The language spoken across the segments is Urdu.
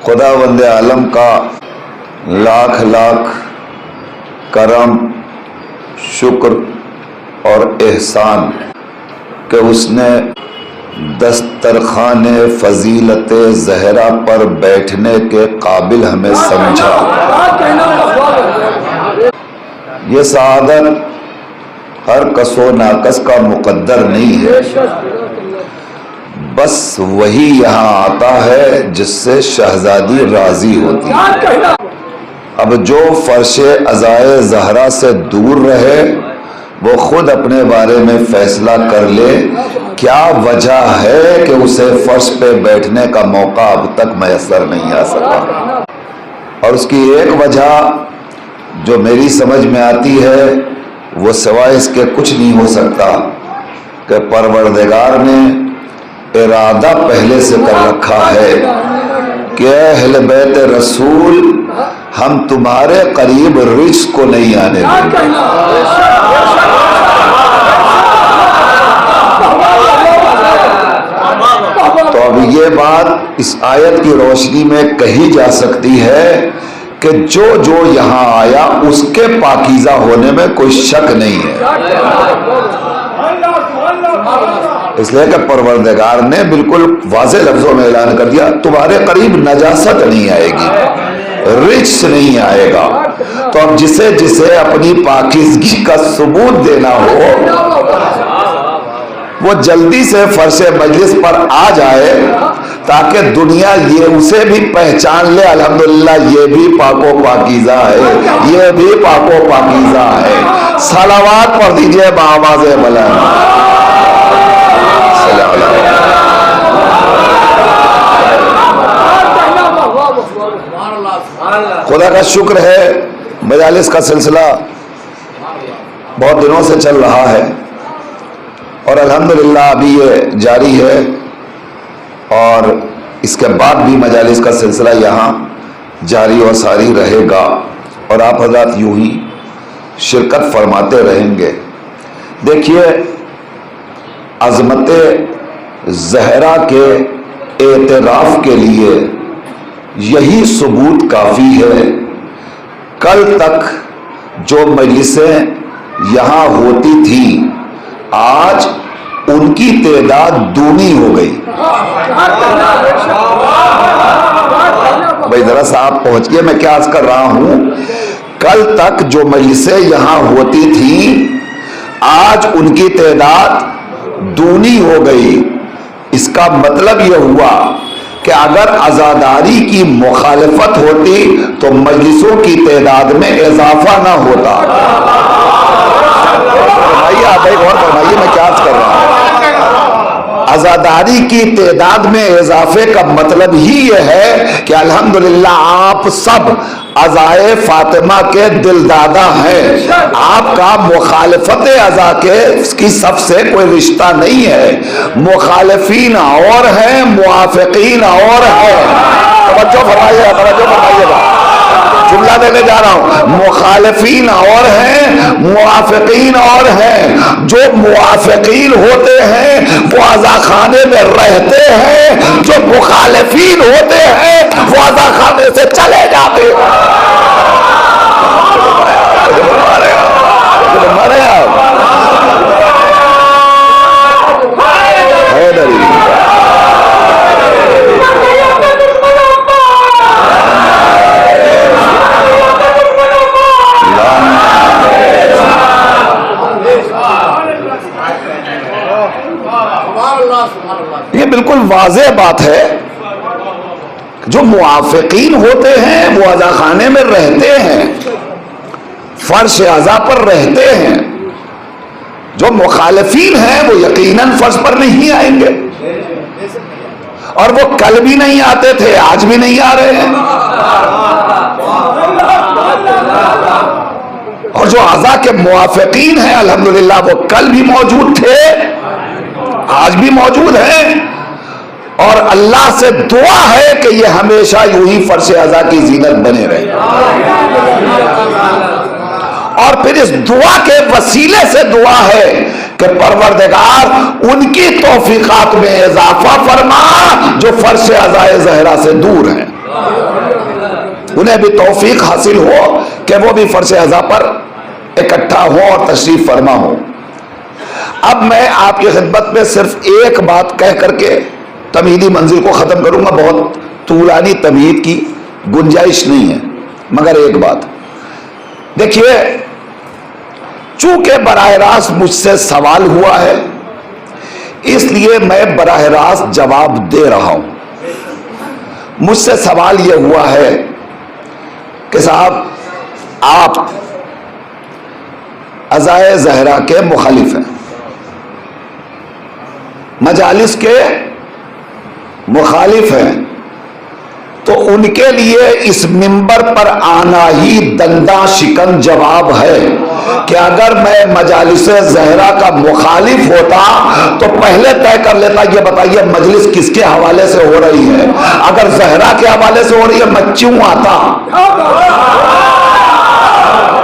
خداوند عالم کا لاکھ لاکھ کرم، شکر اور احسان کہ اس نے دسترخوان فضیلت زہرا پر بیٹھنے کے قابل ہمیں سمجھا۔ یہ سعادت ہر کس و ناکس کا مقدر نہیں ہے، بس وہی یہاں آتا ہے جس سے شہزادی راضی ہوتی ہے۔ اب جو فرش عزائے زہرا سے دور رہے وہ خود اپنے بارے میں فیصلہ کر لے کیا وجہ ہے کہ اسے فرش پہ بیٹھنے کا موقع اب تک میسر نہیں آ سکا۔ اور اس کی ایک وجہ جو میری سمجھ میں آتی ہے وہ سوائے اس کے کچھ نہیں ہو سکتا کہ پروردگار نے ارادہ پہلے سے کر رکھا ہے کہ اہل بیت رسول ہم تمہارے قریب رجس کو نہیں آنے دیں گے۔ تو اب یہ بات اس آیت کی روشنی میں کہی جا سکتی ہے کہ جو جو یہاں آیا اس کے پاکیزہ ہونے میں کوئی شک نہیں ہے، اس لیے کہ پروردگار نے بالکل واضح لفظوں میں اعلان کر دیا تمہارے قریب نجاست نہیں آئے گی، رجس نہیں آئے گا۔ تو اب جسے جسے اپنی پاکیزگی کا ثبوت دینا ہو وہ جلدی سے فرش مجلس پر آ جائے تاکہ دنیا یہ اسے بھی پہچان لے الحمدللہ یہ بھی پاک و پاکیزہ ہے، یہ بھی پاک و پاکیزہ ہے۔ صلوات پڑھ دیجئے بآواز بلند۔ خدا کا شکر ہے مجالس کا سلسلہ بہت دنوں سے چل رہا ہے اور الحمدللہ ابھی یہ جاری ہے اور اس کے بعد بھی مجالس کا سلسلہ یہاں جاری اور ساری رہے گا اور آپ حضرات یوں ہی شرکت فرماتے رہیں گے۔ دیکھیے عظمت زہرا کے اعتراف کے لیے یہی ثبوت کافی ہے۔ کل تک جو مجلسیں یہاں ہوتی تھیں آج ان کی تعداد دگنی ہو گئی۔ بھائی ذرا سا آپ پہنچ گئے، میں کیا عرض کر رہا ہوں؟ کل تک جو مجلسیں یہاں ہوتی تھیں آج ان کی تعداد دگنی ہو گئی۔ اس کا مطلب یہ ہوا کہ اگر عزاداری کی مخالفت ہوتی تو مجلسوں کی تعداد میں اضافہ نہ ہوتا۔ فرمائیے آپ ایک اور فرمائیے میں کیا عرض کر رہا ہوں؟ عزاداری کی تعداد میں اضافے کا مطلب ہی یہ ہے کہ الحمدللہ آپ سب عزائے فاطمہ کے دلدادہ ہیں، آپ کا مخالفت عزا کے کی صف سے کوئی رشتہ نہیں ہے۔ مخالفین اور ہیں، موافقین اور ہیں۔ توجہ فرمائیے گا، جملہ دینے جا رہا ہوں۔ مخالفین اور ہیں، موافقین اور ہیں۔ جو موافقین ہوتے ہیں وہ عزا خانے میں رہتے ہیں، جو مخالفین ہوتے ہیں وہ عزا خانے سے چلے جاتے ہیں۔ یہ بالکل واضح بات ہے، جو موافقین ہوتے ہیں وہ عزا خانے میں رہتے ہیں، فرش عزا پر رہتے ہیں۔ جو مخالفین ہیں وہ یقیناً فرش پر نہیں آئیں گے، اور وہ کل بھی نہیں آتے تھے، آج بھی نہیں آ رہے ہیں۔ اور جو عزا کے موافقین ہیں الحمدللہ وہ کل بھی موجود تھے، آج بھی موجود ہیں، اور اللہ سے دعا ہے کہ یہ ہمیشہ یوں ہی فرش عزا کی زینت بنے رہے۔ اور پھر اس دعا کے وسیلے سے دعا ہے کہ پروردگار ان کی توفیقات میں اضافہ فرما جو فرش عزائے زہرا سے دور ہیں۔ انہیں بھی توفیق حاصل ہو کہ وہ بھی فرش اعضا پر اکٹھا ہو اور تشریف فرما ہو۔ اب میں آپ کی خدمت میں صرف ایک بات کہہ کر کے تمہیدی منزل کو ختم کروں گا، بہت طولانی تمہید کی گنجائش نہیں ہے، مگر ایک بات دیکھیے، چونکہ براہ راست مجھ سے سوال ہوا ہے اس لیے میں براہ راست جواب دے رہا ہوں۔ مجھ سے سوال یہ ہوا ہے کہ صاحب آپ عزائے زہرا کے مخالف ہیں، مجالس کے مخالف ہیں، تو ان کے لیے اس منبر پر آنا ہی دندہ شکن جواب ہے کہ اگر میں مجالس زہرا کا مخالف ہوتا تو پہلے طے کر لیتا، یہ بتائیے مجلس کس کے حوالے سے ہو رہی ہے؟ اگر زہرا کے حوالے سے ہو رہی ہے میں کیوں آتا؟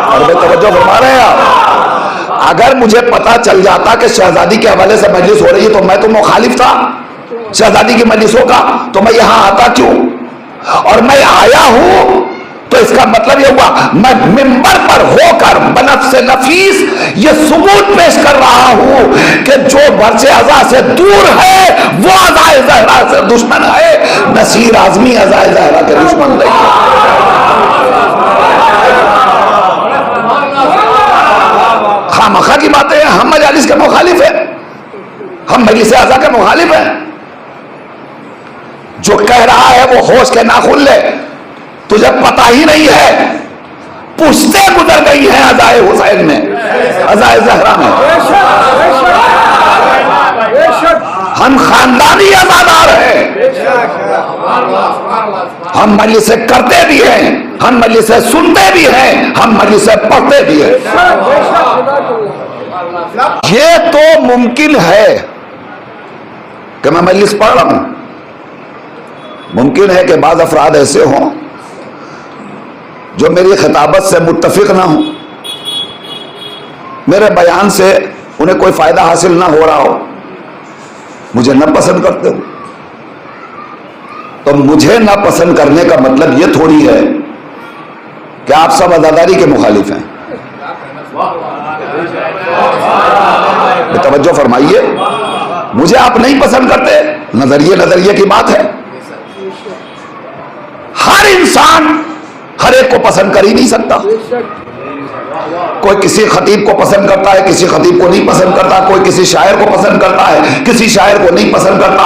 اور بے توجہ فرما رہے ہیں آپ؟ اگر مجھے پتا چل جاتا کہ شہزادی کے حوالے سے مجلس ہو رہی ہے تو میں تو مخالف تھا شہزادی کی مجلسوں کا، تو میں یہاں آتا کیوں؟ اور میں آیا ہوں تو اس کا مطلب یہ ہوا میں منبر پر ہو کر بنفس نفیس یہ ثبوت پیش کر رہا ہوں کہ جو برچ اعضا سے دور ہے وہ عزائے زہرا سے دشمن ہے، نصیر اعظمی عزائے زہرا کے دشمن نہیں۔ خامخواہ کی باتیں ہیں، ہم مجالس کے مخالف ہیں، ہم مجلس اعضا کے مخالف ہیں۔ جو کہہ رہا ہے وہ ہوش کے ناخن لے، تجھے پتہ ہی نہیں ہے، پشتے گزر گئی ہیں عزائے حسین میں، عزائے زہرا میں۔ ہم خاندانی عزادار ہیں، ہم مجلس سے کرتے بھی ہیں، ہم مجلس سے سنتے بھی ہیں، ہم مجلس سے پڑھتے بھی ہیں۔ یہ تو ممکن ہے کہ میں مجلس پڑھ رہا ہوں، ممکن ہے کہ بعض افراد ایسے ہوں جو میری خطابت سے متفق نہ ہوں، میرے بیان سے انہیں کوئی فائدہ حاصل نہ ہو رہا ہو، مجھے نہ پسند کرتے ہو۔ تو مجھے نہ پسند کرنے کا مطلب یہ تھوڑی ہے کہ آپ سب عزاداری کے مخالف ہیں۔ توجہ فرمائیے، مجھے آپ نہیں پسند کرتے، نظریے کی بات ہے۔ ہر انسان ہر ایک کو پسند کر ہی نہیں سکتا، کوئی کسی خطیب کو پسند کرتا ہے، کسی خطیب کو نہیں پسند کرتا، کوئی کسی شاعر کو پسند کرتا ہے، کسی شاعر کو نہیں پسند کرتا،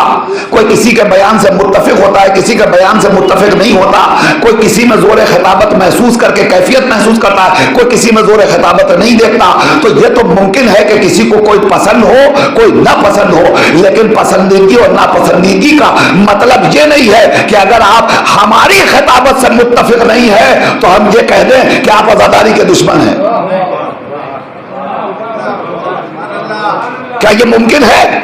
کوئی کسی کے بیان سے متفق ہوتا ہے، کسی کے بیان سے متفق نہیں ہوتا، کوئی کسی میں زور خطابت محسوس کر کے کیفیت محسوس کرتا ہے، کوئی کسی میں زور خطابت نہیں دیکھتا۔ تو یہ تو ممکن ہے کہ کسی کو کوئی پسند ہو کوئی نہ پسند ہو، لیکن پسندیدگی اور ناپسندیدگی کا مطلب یہ نہیں ہے کہ اگر آپ ہماری خطابت سے متفق نہیں ہے تو ہم یہ کہہ دیں کہ آپ عزاداری کے دشمن ہیں۔ کیا یہ ممکن ہے؟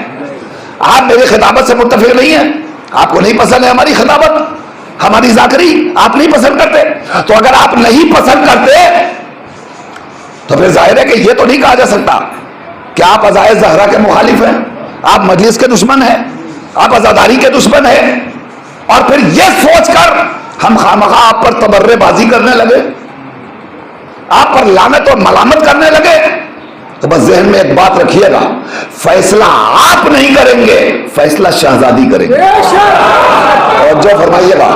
آپ میری خطابت سے متفق نہیں ہیں، آپ کو نہیں پسند ہے ہماری خطابت، ہماری ذاکری آپ نہیں پسند کرتے، تو اگر آپ نہیں پسند کرتے تو پھر ظاہر ہے کہ یہ تو نہیں کہا جا سکتا کہ آپ عزائے زہرا کے مخالف ہیں، آپ مجلس کے دشمن ہیں، آپ عزاداری کے دشمن ہیں، اور پھر یہ سوچ کر ہم خامخواہ آپ پر تبرے بازی کرنے لگے، آپ پر لعنت اور ملامت کرنے لگے۔ تو بس ذہن میں ایک بات رکھیے گا، فیصلہ آپ نہیں کریں گے، فیصلہ شہزادی کریں گے۔ اور جو فرمائیے گا،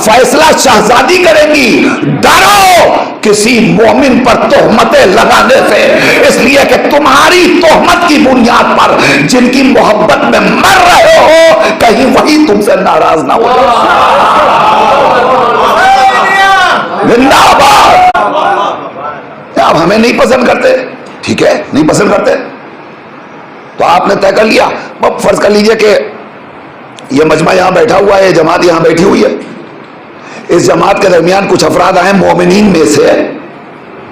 فیصلہ شہزادی کریں گی۔ ڈرو کسی مومن پر تہمتیں لگانے سے، اس لیے کہ تمہاری تہمت کی بنیاد پر جن کی محبت میں مر رہے ہو کہیں وہی تم سے ناراض نہ ہو جائے۔ زندہ آباد۔ آپ ہمیں نہیں پسند کرتے، ٹھیک ہے، نہیں پسند کرتے تو آپ نے طے کر لیا۔ اب فرض کر لیجئے کہ یہ مجمع یہاں بیٹھا ہوا ہے، یہ جماعت یہاں بیٹھی ہوئی ہے، اس جماعت کے درمیان کچھ افراد آئے مومنین میں سے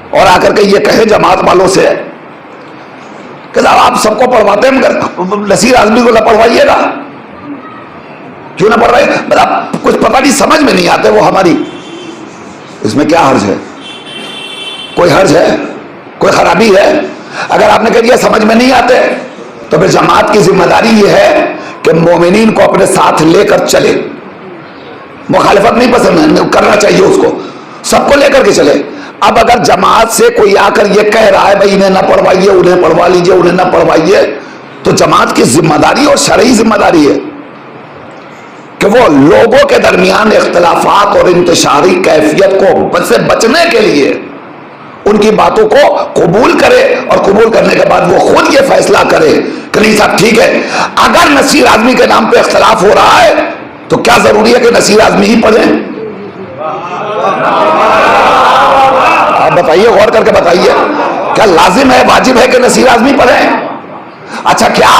اور آ کر کے یہ کہے جماعت والوں سے کہ آپ سب کو پڑھواتے ہیں مگر نصیر اعظمی کو نہ پڑھوائیے گا۔ کیوں نہ پڑھ رہے؟ مطلب کچھ پتہ نہیں، سمجھ میں نہیں آتے وہ ہماری، اس میں کیا حرج ہے؟ کوئی حرج ہے؟ کوئی خرابی ہے؟ اگر آپ نے کہہ دیا سمجھ میں نہیں آتے تو پھر جماعت کی ذمہ داری یہ ہے کہ مومنین کو اپنے ساتھ لے کر چلے، مخالفت نہیں پسند ہے، کرنا چاہیے اس کو، سب کو لے کر کے چلے۔ اب اگر جماعت سے کوئی آ کر یہ کہہ رہا ہے بھائی انہیں نہ پڑھوائیے، انہیں پڑھوا لیجیے، انہیں نہ پڑھوائیے، تو جماعت کی ذمہ داری اور شرعی ذمہ داری ہے کہ وہ لوگوں کے درمیان اختلافات اور انتشاری کیفیت کو سے بچنے کے لیے ان کی باتوں کو قبول کرے، اور قبول کرنے کے بعد وہ خود یہ فیصلہ کرے کہ نہیں صاحب ٹھیک ہے، اگر نصیر اعظمی کے نام پہ اختلاف ہو رہا ہے تو کیا ضروری ہے کہ نصیر اعظمی ہی پڑھیں؟ آپ بتائیے، غور کر کے بتائیے، کیا لازم ہے، واجب ہے کہ نصیر اعظمی پڑھیں؟ اچھا کیا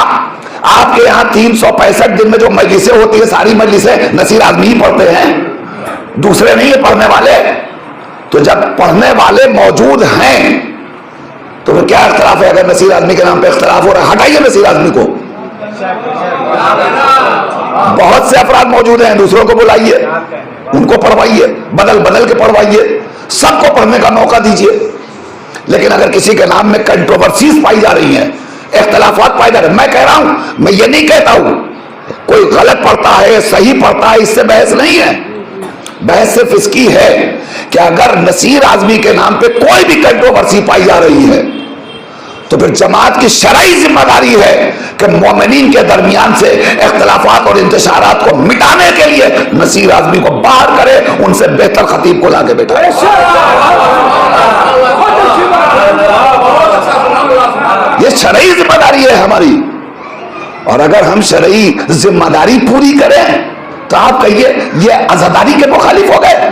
آپ کے یہاں 365 دن میں جو مجلسیں ہوتی ہیں ساری مجلسیں نصیر اعظمی ہی پڑھتے ہیں، دوسرے نہیں ہیں پڑھنے والے؟ تو جب پڑھنے والے موجود ہیں تو پھر کیا اختلاف ہے؟ اگر نصیر اعظمی کے نام پہ اختلاف ہو رہا ہے، ہٹائیے نصیر اعظمی کو۔ بہت سے افراد موجود ہیں، دوسروں کو بلائیے، ان کو پڑھوائیے، بدل بدل کے پڑھوائیے، سب کو پڑھنے کا موقع دیجیے۔ لیکن اگر کسی کے نام میں کنٹروورسیز پائی جا رہی ہیں، اختلافات پائے جا رہے ہیں، میں کہہ رہا ہوں، میں یہ نہیں کہتا ہوں کوئی غلط پڑھتا ہے صحیح پڑھتا ہے، اس سے بحث نہیں ہے، بحث صرف اس کی ہے کہ اگر نصیر اعظمی کے نام پہ کوئی بھی کنٹروورسی پائی جا رہی ہے تو پھر جماعت کی شرعی ذمہ داری ہے کہ مومنین کے درمیان سے اختلافات اور انتشارات کو مٹانے کے لیے نصیر اعظمی کو باہر کرے، ان سے بہتر خطیب کو لا کے بیٹھائے۔ یہ شرعی ذمہ داری ہے ہماری، اور اگر ہم شرعی ذمہ داری پوری کریں تو آپ کہیے یہ عزاداری کے مخالف ہو گئے،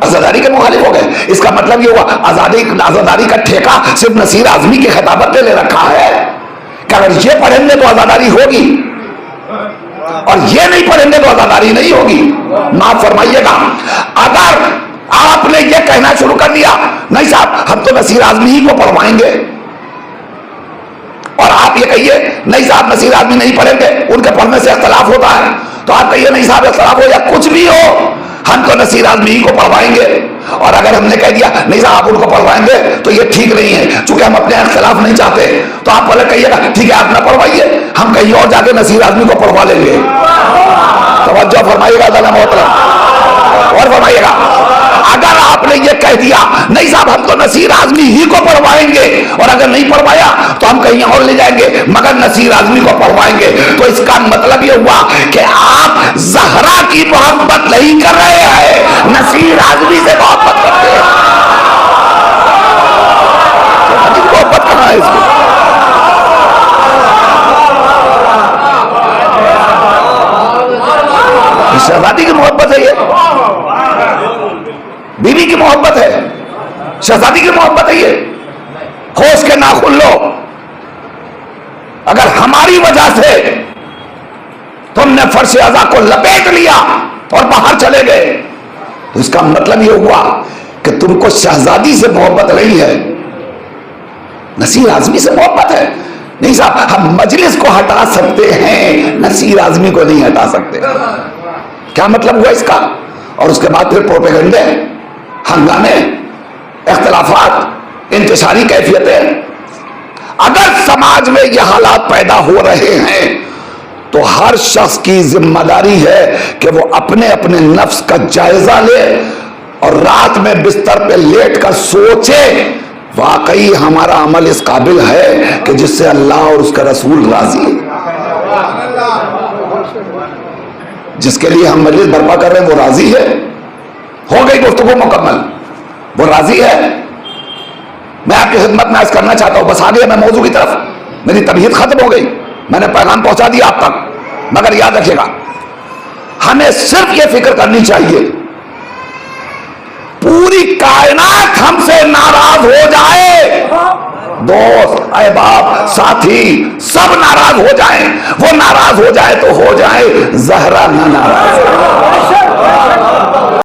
عزاداری کے مخالف ہو گئے۔ اس کا مطلب یہ ہوا عزاداری کا ٹھیکہ صرف نصیر اعظمی کی خطابت نے لے رکھا ہے کہ اگر یہ پڑھیں گے تو عزاداری ہوگی اور یہ نہیں پڑھیں گے تو عزاداری نہیں ہوگی۔ معاف فرمائیے گا، اگر آپ نے یہ کہنا شروع کر دیا نہیں صاحب ہم تو نصیر اعظمی ہی کو پڑھوائیں گے، اور آپ یہ کہیے نہیں صاحب نصیر اعظمی نہیں پڑھیں گے، ان کے پڑھنے سے اختلاف ہوتا ہے، تو آپ کہیے نہیں صاحب اختلاف ہو یا کچھ بھی ہو ہم تو نصیر اعظمی ہی کو پڑھوائیں گے، اور اگر ہم نے کہہ دیا نہیں صاحب آپ ان کو پڑھوائیں گے تو یہ ٹھیک نہیں ہے چونکہ ہم اپنے اختلاف نہیں چاہتے، تو آپ پہلے کہیے گا ٹھیک ہے آپ نہ پڑھوائیے، ہم کہیں اور جا کے نصیر اعظمی کو پڑھوا لیں گے۔ توجہ فرمائیے گا ذرا محترم، اور فرمائیے گا اگر آپ نے یہ کہہ دیا نہیں صاحب ہم تو نصیر اعظمی ہی کو پڑھوائیں گے، اور اگر نہیں پڑھوایا تو ہم کہیں اور لے جائیں گے مگر نصیر اعظمی کو پڑھوائیں گے، تو اس کا مطلب یہ ہوا کہ آپ زہرا کی محبت نہیں کر رہے ہیں، نصیر اعظمی سے محبت کرتے ہیں۔ محبت کہاں ہے اس کی؟ شہزادی کی محبت ہے، یہ بیوی کی محبت ہے، شہزادی کی محبت ہے، یہ ہوش کے ناخن لو۔ اگر ہماری وجہ سے تم نے فرش عزا کو لپیٹ لیا اور باہر چلے گئے تو اس کا مطلب یہ ہوا کہ تم کو شہزادی سے محبت نہیں ہے، نصیر اعظمی سے محبت ہے۔ نہیں صاحب ہم مجلس کو ہٹا سکتے ہیں، نصیر اعظمی کو نہیں ہٹا سکتے۔ کیا مطلب ہوا اس کا؟ اور اس کے بعد پھر پروپیگنڈے، ہنگامے، اختلافات، انتشاری کیفیتیں۔ اگر سماج میں یہ حالات پیدا ہو رہے ہیں تو ہر شخص کی ذمہ داری ہے کہ وہ اپنے اپنے نفس کا جائزہ لے اور رات میں بستر پہ لیٹ کر سوچے واقعی ہمارا عمل اس قابل ہے کہ جس سے اللہ اور اس کا رسول راضی ہے، جس کے لیے ہم مجلس برپا کر رہے ہیں وہ راضی ہے؟ ہو گئی گفتگو مکمل، وہ راضی ہے؟ میں آپ کی خدمت میں عرض کرنا چاہتا ہوں، بس آگے میں موضوع کی طرف، میری طبیعت ختم ہو گئی، میں نے پیغام پہنچا دیا آپ تک، مگر یاد رکھیے گا ہمیں صرف یہ فکر کرنی چاہیے پوری کائنات ہم سے ناراض ہو جائے، دوست احباب ساتھی سب ناراض ہو جائیں، وہ ناراض ہو جائے تو ہو جائے، زہرا نہ ناراض۔